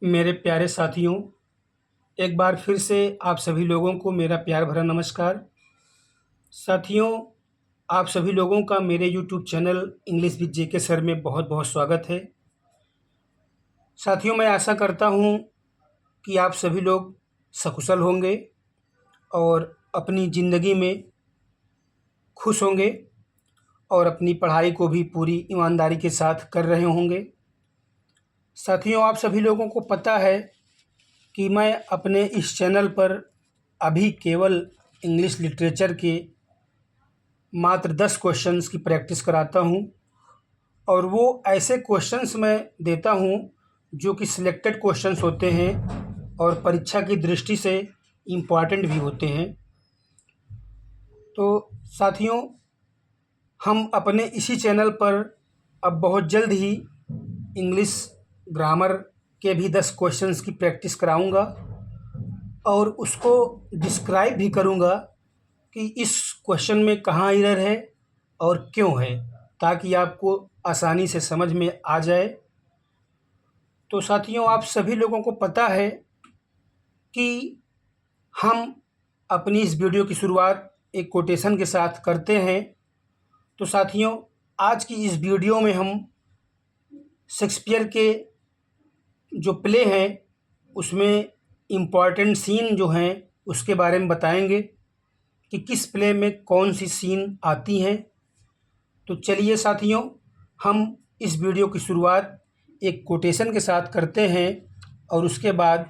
मेरे प्यारे साथियों, एक बार फिर से आप सभी लोगों को मेरा प्यार भरा नमस्कार। साथियों, आप सभी लोगों का मेरे YouTube channel English with JK sir में बहुत-बहुत स्वागत है। साथियों, मैं आशा करता हूँ कि आप सभी लोग सकुशल होंगे और अपनी ज़िंदगी में खुश होंगे और अपनी पढ़ाई को भी पूरी ईमानदारी के साथ कर रहे होंगे। साथियों, आप सभी लोगों को पता है कि मैं अपने इस चैनल पर अभी केवल इंग्लिश लिटरेचर के मात्र 10 क्वेश्चंस की प्रैक्टिस कराता हूँ और वो ऐसे क्वेश्चंस मैं देता हूँ जो कि सिलेक्टेड क्वेश्चंस होते हैं और परीक्षा की दृष्टि से इम्पॉर्टेंट भी होते हैं। तो साथियों, हम अपने इसी चैनल पर अब बहुत जल्द ही इंग्लिश ग्रामर के भी 10 क्वेश्चंस की प्रैक्टिस कराऊंगा और उसको डिस्क्राइब भी करूंगा कि इस क्वेश्चन में कहाँ एरर है और क्यों है, ताकि आपको आसानी से समझ में आ जाए। तो साथियों, आप सभी लोगों को पता है कि हम अपनी इस वीडियो की शुरुआत एक कोटेशन के साथ करते हैं। तो साथियों, आज की इस वीडियो में हम शेक्सपियर के जो प्ले हैं उसमें इम्पॉर्टेंट सीन जो हैं उसके बारे में बताएंगे कि किस प्ले में कौन सी सीन आती हैं। तो चलिए साथियों, हम इस वीडियो की शुरुआत एक कोटेशन के साथ करते हैं और उसके बाद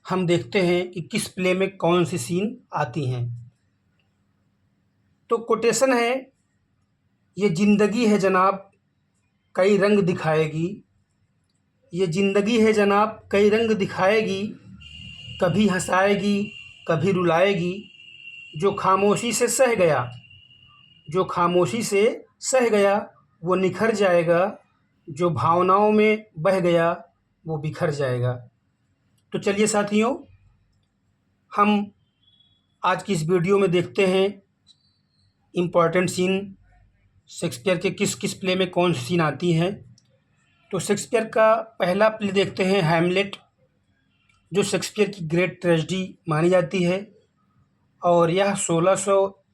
हम देखते हैं कि किस प्ले में कौन सी सीन आती हैं। तो कोटेशन है, ये ज़िंदगी है जनाब कई रंग दिखाएगी, ये ज़िंदगी है जनाब कई रंग दिखाएगी, कभी हंसाएगी कभी रुलाएगी, जो खामोशी से सह गया, जो खामोशी से सह गया वो निखर जाएगा, जो भावनाओं में बह गया वो बिखर जाएगा। तो चलिए साथियों, हम आज की इस वीडियो में देखते हैं इम्पॉर्टेंट सीन शेक्सपियर के किस किस प्ले में कौन सी सीन आती हैं। तो शेक्सपियर का पहला प्ले देखते हैं हैमलेट, जो शेक्सपियर की ग्रेट ट्रेजेडी मानी जाती है और यह 1600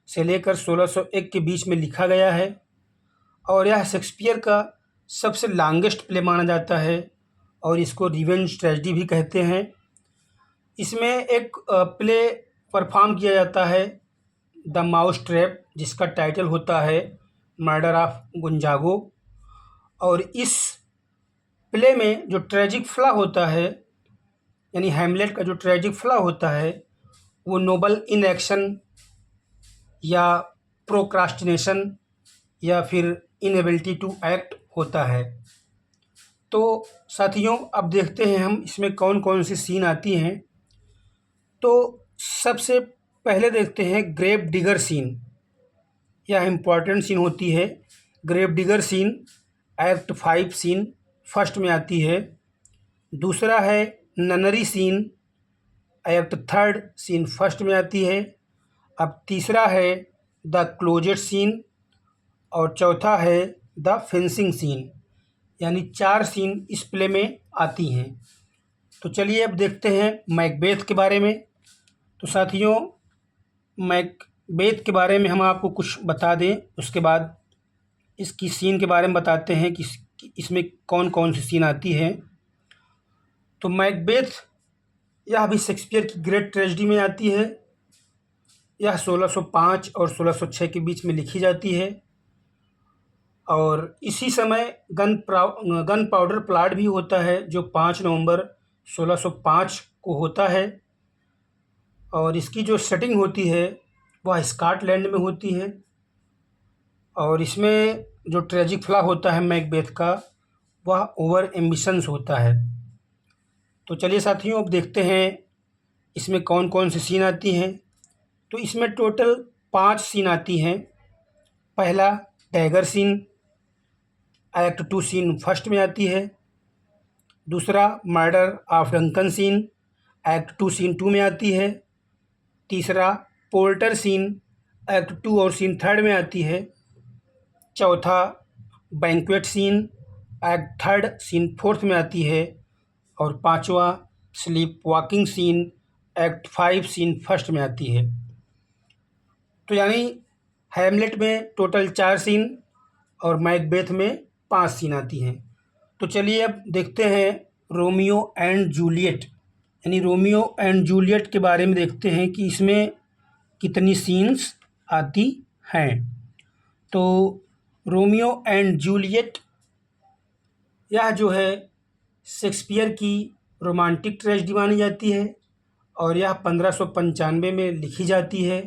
से लेकर 1601 के बीच में लिखा गया है और यह शेक्सपियर का सबसे लॉन्गेस्ट प्ले माना जाता है और इसको रिवेंज ट्रेजेडी भी कहते हैं। इसमें एक प्ले परफॉर्म किया जाता है द माउस ट्रैप, जिसका टाइटल होता है मर्डर ऑफ गुंजागो। और इस प्ले में जो ट्रेजिक फ्लॉ होता है, यानी हैमलेट का जो ट्रेजिक फ्लॉ होता है, वो नोबल इनएक्शन या प्रोक्रास्टिनेशन या फिर इनएबिलिटी टू एक्ट होता है। तो साथियों, अब देखते हैं हम इसमें कौन कौन सी सीन आती हैं। तो सबसे पहले देखते हैं ग्रेव डिगर सीन। यह इम्पॉर्टेंट सीन होती है। Grave digger scene act 5 scene first में आती है। दूसरा है nunnery scene, act 3 scene first में आती है। अब तीसरा है द क्लोजेट सीन और चौथा है द फेंसिंग सीन, यानी 4 सीन इस प्ले में आती हैं। तो चलिए अब देखते हैं मैकबेथ के बारे में। तो साथियों, मैकबेथ के बारे में हम आपको कुछ बता दें, उसके बाद इसकी सीन के बारे में बताते हैं कि इसमें कौन कौन सी सीन आती है। तो मैकबेथ यह भी शेक्सपियर की ग्रेट ट्रेजेडी में आती है। यह 1605 और 1606 के बीच में लिखी जाती है और इसी समय गन पाउडर प्लाट भी होता है, जो 5 नवंबर 1605 को होता है और इसकी जो सेटिंग होती है वह स्कॉटलैंड में होती है और इसमें जो ट्रेजिक फ्लॉ होता है मैकबेथ का, वह ओवर एम्बिशंस होता है। तो चलिए साथियों, अब देखते हैं इसमें कौन कौन सी सीन आती हैं। तो इसमें टोटल 5 सीन आती हैं। पहला dagger scene, act 2 scene first में आती है। दूसरा murder of Duncan scene, act 2 scene 2 में आती है। तीसरा पोल्टर सीन, एक्ट 2 और सीन 3 में आती है। चौथा बैंक्वेट सीन, एक्ट 3 सीन 4 में आती है। और पांचवा sleepwalking scene act 5 scene first में आती है। तो यानी हैमलेट में टोटल 4 सीन और मैकबेथ में 5 सीन आती हैं। तो चलिए अब देखते हैं रोमियो एंड जूलियट, यानी रोमियो एंड जूलियट के बारे में देखते हैं कि इसमें कितनी सीन्स आती हैं। तो रोमियो एंड जूलियट यह जो है शेक्सपियर की रोमांटिक ट्रेजेडी मानी जाती है और यह 1595 में लिखी जाती है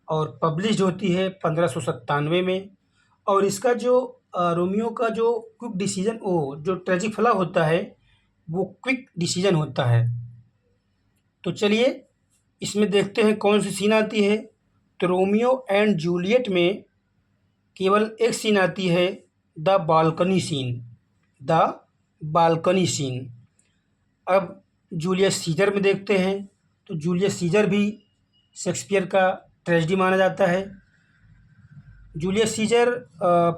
और पब्लिश्ड होती है 1597 में। और इसका जो रोमियो का जो क्विक डिसीजन, वो जो ट्रेजिक फ्लॉ होता है वो क्विक डिसीजन होता है। तो चलिए इसमें देखते हैं कौन सी सीन आती है। तो रोमियो एंड जूलियट में केवल एक सीन आती है, the balcony scene, the balcony scene. अब जूलियस सीजर में देखते हैं। तो जूलियस सीजर भी शेक्सपियर का ट्रेजेडी माना जाता है। जूलियस सीजर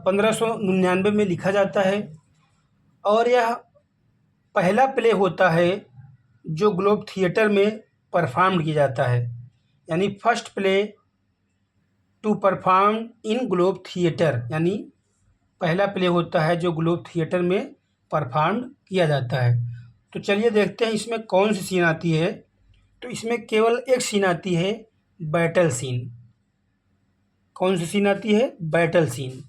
1599 में लिखा जाता है और यह पहला प्ले होता है जो ग्लोब थिएटर में परफॉर्म किया जाता है, यानी first play to perform in Globe Theatre, यानी पहला प्ले होता है जो ग्लोब थिएटर में परफॉर्म किया जाता है। तो चलिए देखते हैं इसमें कौन सी सीन आती है। तो इसमें केवल एक सीन आती है, बैटल सीन। कौन सी सीन आती है? Battle scene.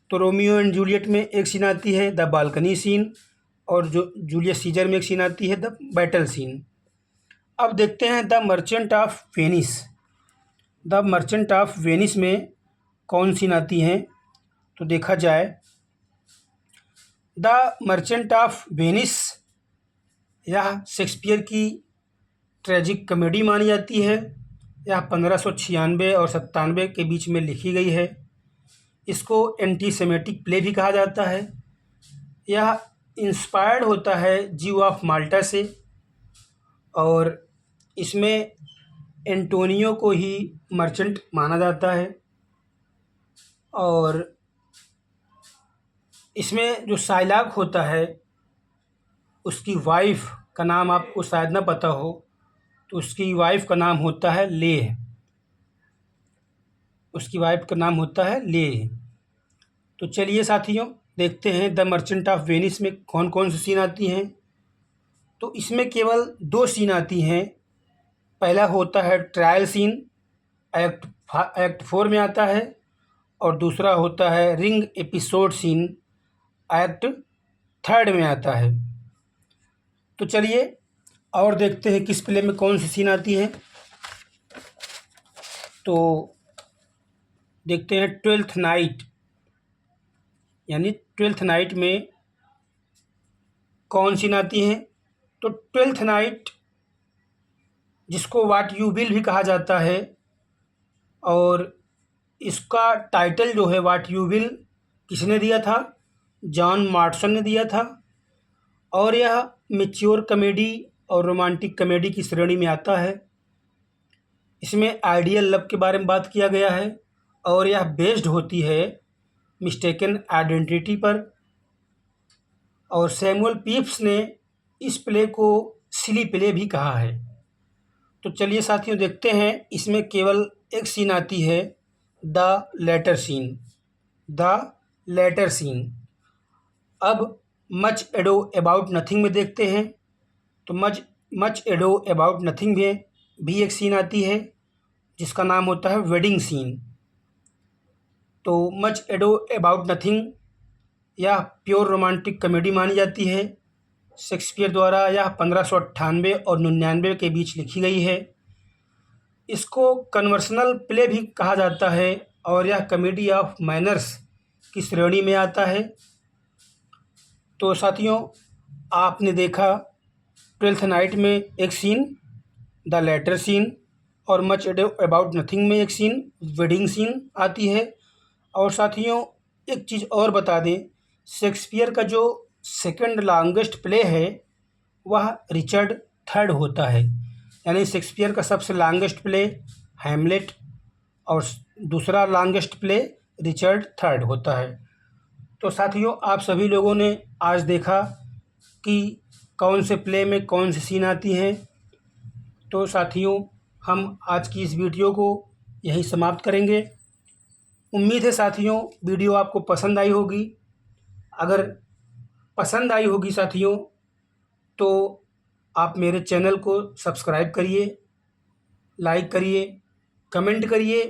तो रोमियो एंड जूलियट में एक सीन आती है, द बालकनी सीन, और जो जूलियस सीजर में एक सीन आती है, द बैटल सीन। अब देखते हैं the merchant of Venice. The merchant of Venice में कौन सीन आती हैं? तो देखा जाए, द मर्चेंट ऑफ वेनिस यह शेक्सपियर की ट्रेजिक कॉमेडी मानी जाती है। यह 1596 और 97 के बीच में लिखी गई है। इसको एंटीसेमेटिक प्ले भी कहा जाता है। यह इंस्पायर्ड होता है जीव ऑफ माल्टा से और इसमें एंटोनियो को ही मर्चेंट माना जाता है। और इसमें जो साइलाक होता है उसकी वाइफ का नाम आपको शायद ना पता हो, तो उसकी वाइफ का नाम होता है लेह। उसकी वाइफ का नाम होता है लेह। तो चलिए साथियों देखते हैं द मर्चेंट ऑफ वेनिस में कौन कौन सी सीन आती हैं। तो इसमें केवल 2 सीन आती हैं। पहला होता है ट्रायल सीन, एक्ट 4 में आता है, और दूसरा होता है रिंग एपिसोड सीन, एक्ट 3 में आता है। तो चलिए और देखते हैं किस प्ले में कौन सी सीन आती है। तो देखते हैं ट्वेल्थ नाइट, यानी ट्वेल्थ नाइट में कौन सीन आती है। तो ट्वेल्थ नाइट जिसको व्हाट यू विल भी कहा जाता है, और इसका टाइटल जो है व्हाट यू विल किसने दिया था? जॉन मार्टसन ने दिया था। और यह मैच्योर कॉमेडी और रोमांटिक कॉमेडी की श्रेणी में आता है। इसमें आइडियल लव के बारे में बात किया गया है और यह बेस्ड होती है मिस्टेकन आइडेंटिटी पर। और सैमुअल पीप्स ने इस प्ले को सिली प्ले भी कहा है। तो चलिए साथियों देखते हैं, इसमें केवल एक सीन आती है, the letter scene, the letter scene. अब मच एडो अबाउट नथिंग में देखते हैं। तो मच एडो अबाउट नथिंग में भी एक सीन आती है जिसका नाम होता है वेडिंग सीन। तो मच एडो अबाउट नथिंग यह प्योर रोमांटिक कॉमेडी मानी जाती है। शेक्सपियर द्वारा यह 1598 और 99 के बीच लिखी गई है। इसको कन्वर्सनल प्ले भी कहा जाता है और यह कॉमेडी ऑफ मैनर्स की श्रेणी में आता है। तो साथियों आपने देखा ट्वेल्थ नाइट में एक सीन, द लेटर सीन, और मच एडो अबाउट नथिंग में एक सीन, वेडिंग सीन आती है। और साथियों एक चीज़ और बता दें, शेक्सपियर का जो सेकंड लॉन्गेस्ट प्ले है वह रिचर्ड III होता है। यानी शेक्सपियर का सबसे लॉन्गेस्ट प्ले हैमलेट और दूसरा लॉन्गेस्ट प्ले रिचर्ड III होता है। तो साथियों आप सभी लोगों ने आज देखा कि कौन से प्ले में कौन सी सीन आती हैं। तो साथियों, हम आज की इस वीडियो को यहीं समाप्त करेंगे। उम्मीद है साथियों वीडियो आपको पसंद आई होगी। अगर पसंद आई होगी साथियों तो आप मेरे चैनल को सब्सक्राइब करिए, लाइक करिए, कमेंट करिए